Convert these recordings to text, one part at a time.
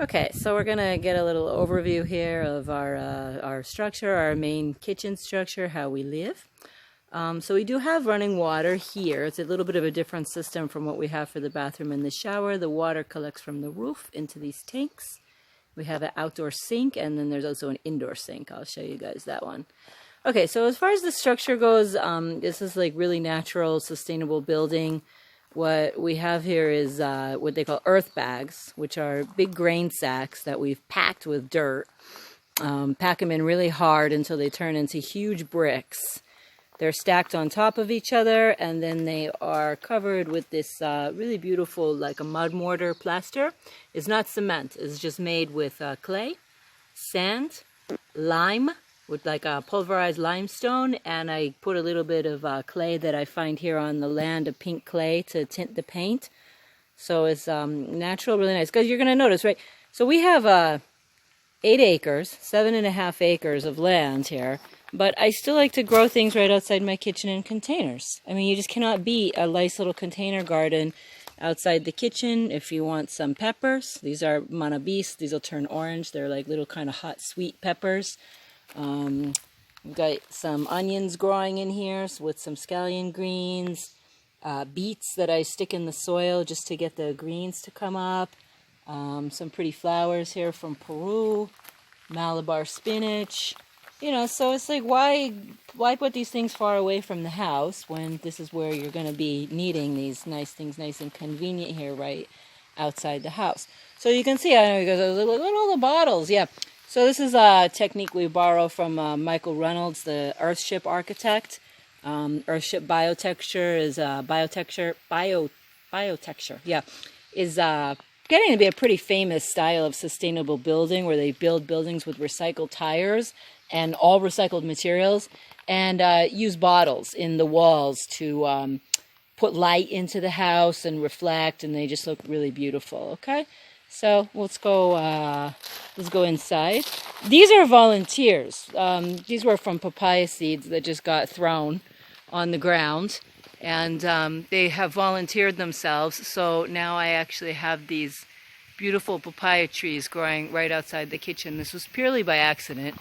Okay, so we're gonna get a little overview here of our structure, our main kitchen structure, how we live. So we do have running water here. It's a little bit of a different system from what we have for the bathroom and the shower. The water collects from the roof into these tanks. We have an outdoor sink, and then there's also an indoor sink. I'll show you guys that one. Okay, so as far as the structure goes, this is like really natural, sustainable building. What we have here is what they call earth bags, which are big grain sacks that we've packed with dirt. Pack them in really hard until they turn into huge bricks. They're stacked on top of each other, and then they are covered with this really beautiful, like a mud mortar plaster. It's not cement. It's just made with clay, sand, lime, with like a pulverized limestone, and I put a little bit of clay that I find here on the land, a pink clay to tint the paint. So it's natural, really nice. Because you're going to notice, right? So we have 8 acres, 7.5 acres of land here. But I still like to grow things right outside my kitchen in containers. I mean, you just cannot beat a nice little container garden outside the kitchen. If you want some peppers, these are manabis. These will turn orange. They're like little kind of hot, sweet peppers. We've got some onions growing in here with some scallion greens. Beets that I stick in the soil just to get the greens to come up. Some pretty flowers here from Peru. Malabar spinach. You know, so it's like, why put these things far away from the house when this is where you're going to be needing these nice things, nice and convenient here right outside the house. So you can see, I know you guys look at all the bottles. Yeah. So this is a technique we borrow from Michael Reynolds, the Earthship architect. Earthship biotexture is biotexture. Yeah, is getting to be a pretty famous style of sustainable building where they build buildings with recycled tires and all recycled materials, and use bottles in the walls to put light into the house and reflect, and they just look really beautiful. Okay, so let's go inside. These are volunteers. These were from papaya seeds that just got thrown on the ground, and they have volunteered themselves. So now I actually have these beautiful papaya trees growing right outside the kitchen. This was purely by accident.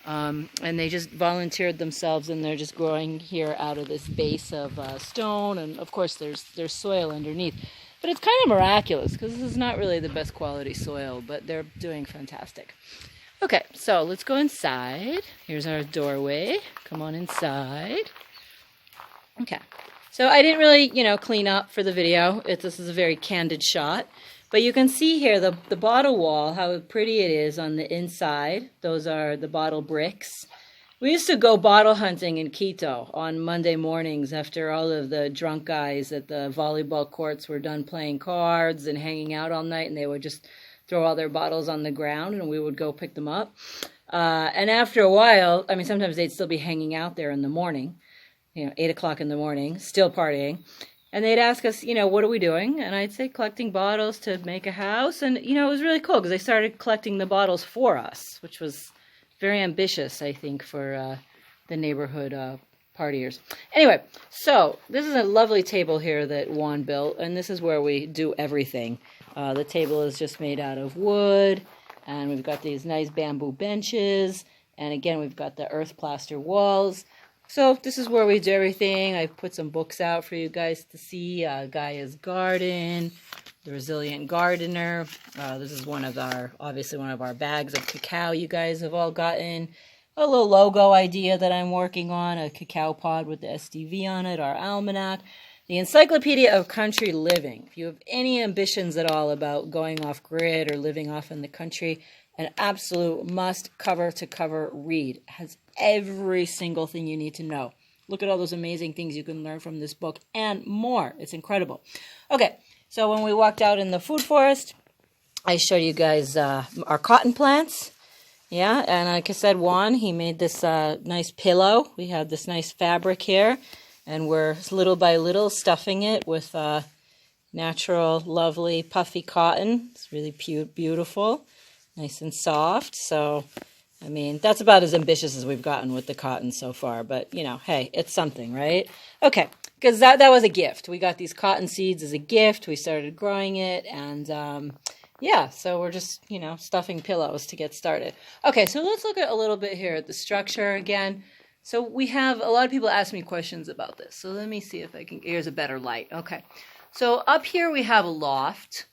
And they just volunteered themselves, and they're just growing here out of this base of stone, and of course there's soil underneath. But it's kind of miraculous because this is not really the best quality soil, but they're doing fantastic. Okay, so let's go inside. Here's our doorway. Come on inside. Okay, so I didn't really, clean up for the video. This is a very candid shot. But you can see here the bottle wall, how pretty it is on the inside. Those are the bottle bricks. We used to go bottle hunting in Quito on Monday mornings after all of the drunk guys at the volleyball courts were done playing cards and hanging out all night, and they would just throw all their bottles on the ground, and we would go pick them up. And after a while, I mean, sometimes they'd still be hanging out there in the morning, 8 o'clock in the morning, still partying. And they'd ask us, what are we doing? And I'd say collecting bottles to make a house. And, it was really cool because they started collecting the bottles for us, which was very ambitious, I think, for the neighborhood partiers. Anyway, so this is a lovely table here that Juan built, and this is where we do everything. The table is just made out of wood, and we've got these nice bamboo benches. And again, we've got the earth plaster walls. So this is where we do everything. I put some books out for you guys to see. Gaia's Garden, The Resilient Gardener. This is obviously one of our bags of cacao you guys have all gotten. A little logo idea that I'm working on, a cacao pod with the SDV on it, our almanac. The Encyclopedia of Country Living. If you have any ambitions at all about going off grid or living off in the country, an absolute must cover-to-cover read. It has every single thing you need to know. Look at all those amazing things you can learn from this book and more. It's incredible. Okay, so when we walked out in the food forest, I showed you guys our cotton plants. Yeah, and like I said, Juan, he made this nice pillow. We have this nice fabric here, and we're little by little stuffing it with natural, lovely, puffy cotton. It's really beautiful. Nice and soft. So, I mean, that's about as ambitious as we've gotten with the cotton so far. But, hey, it's something, right? Okay, because that was a gift. We got these cotton seeds as a gift. We started growing it, and yeah, so we're just, stuffing pillows to get started. Okay, so let's look at a little bit here at the structure again. So we have a lot of people ask me questions about this. So let me see if I can, here's a better light. Okay, so up here we have a loft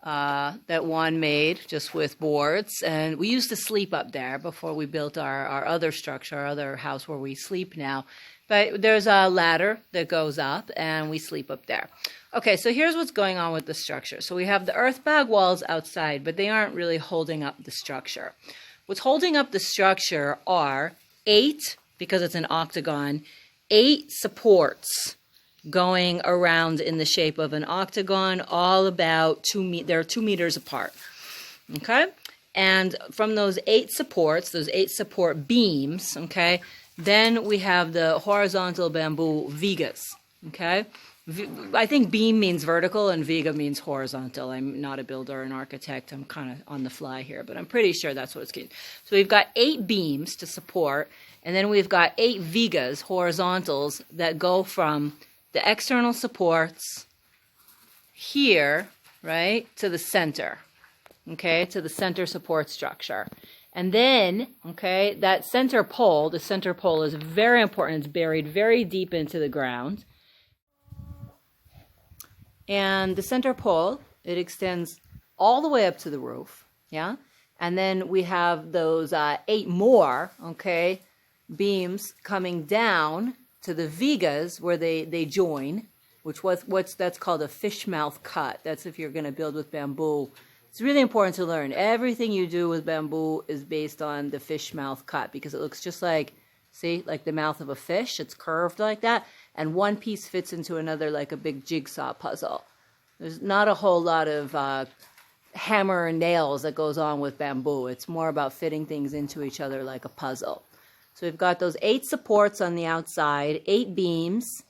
that Juan made just with boards. And we used to sleep up there before we built our other structure, our other house where we sleep now. But there's a ladder that goes up and we sleep up there. Okay, so here's what's going on with the structure. So we have the earthbag walls outside, but they aren't really holding up the structure. What's holding up the structure are 8, because it's an octagon, 8 supports going around in the shape of an octagon, all about they're 2 meters apart. Okay? And from those 8 supports, those 8 support beams, okay, then we have the horizontal bamboo vigas, okay? I think beam means vertical and viga means horizontal. I'm not a builder or an architect. I'm kind of on the fly here, but I'm pretty sure that's what it's getting. So we've got 8 beams to support, and then we've got 8 vigas, horizontals, that go from the external supports here, right, to the center, okay, to the center support structure. And then, okay, that center pole, the center pole is very important. It's buried very deep into the ground. And the center pole, it extends all the way up to the roof, yeah? And then we have those 8 more, okay, beams coming down to the vigas where they join, that's called a fish mouth cut. That's if you're going to build with bamboo. It's really important to learn. Everything you do with bamboo is based on the fish mouth cut because it looks just like, see, like the mouth of a fish. It's curved like that. And one piece fits into another like a big jigsaw puzzle. There's not a whole lot of hammer and nails that goes on with bamboo. It's more about fitting things into each other like a puzzle. So we've got those 8 supports on the outside, 8 beams,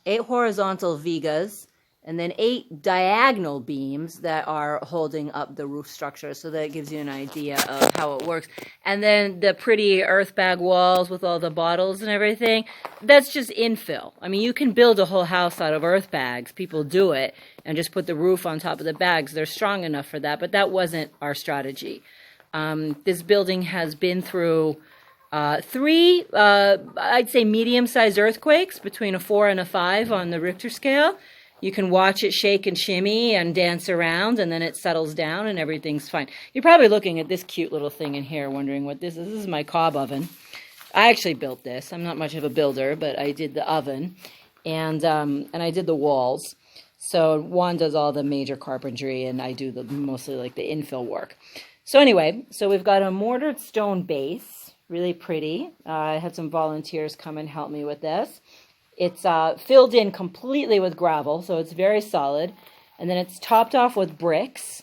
8 horizontal vigas, and then 8 diagonal beams that are holding up the roof structure. So that gives you an idea of how it works. And then the pretty earthbag walls with all the bottles and everything, that's just infill. I mean, you can build a whole house out of earth bags. People do it and just put the roof on top of the bags. They're strong enough for that, but that wasn't our strategy. This building has been through 3, I'd say medium-sized earthquakes, between a 4 and a 5 on the Richter scale. You can watch it shake and shimmy and dance around, and then it settles down and everything's fine. You're probably looking at this cute little thing in here, wondering what this is. This is my cob oven. I actually built this. I'm not much of a builder, but I did the oven, and I did the walls. So Juan does all the major carpentry, and I do mostly like the infill work. So anyway, so we've got a mortared stone base, really pretty. I had some volunteers come and help me with this. It's filled in completely with gravel, so it's very solid. And then it's topped off with bricks.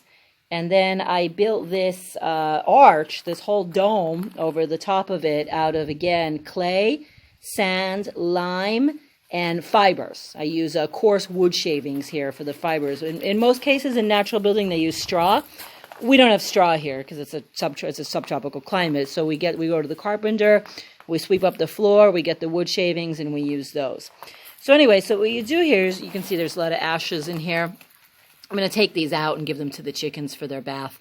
And then I built this arch, this whole dome over the top of it out of, again, clay, sand, lime, and fibers. I use coarse wood shavings here for the fibers. In most cases, in natural building, they use straw. We don't have straw here because it's a subtropical climate. So we go to the carpenter. We sweep up the floor, we get the wood shavings, and we use those. So anyway, so what you do here is, you can see there's a lot of ashes in here. I'm going to take these out and give them to the chickens for their bath.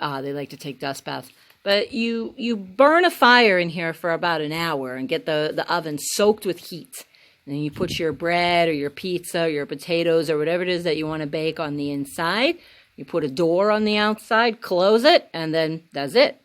They like to take dust baths. But you burn a fire in here for about an hour and get the oven soaked with heat. And then you put your bread or your pizza or your potatoes or whatever it is that you want to bake on the inside. You put a door on the outside, close it, and then that's it.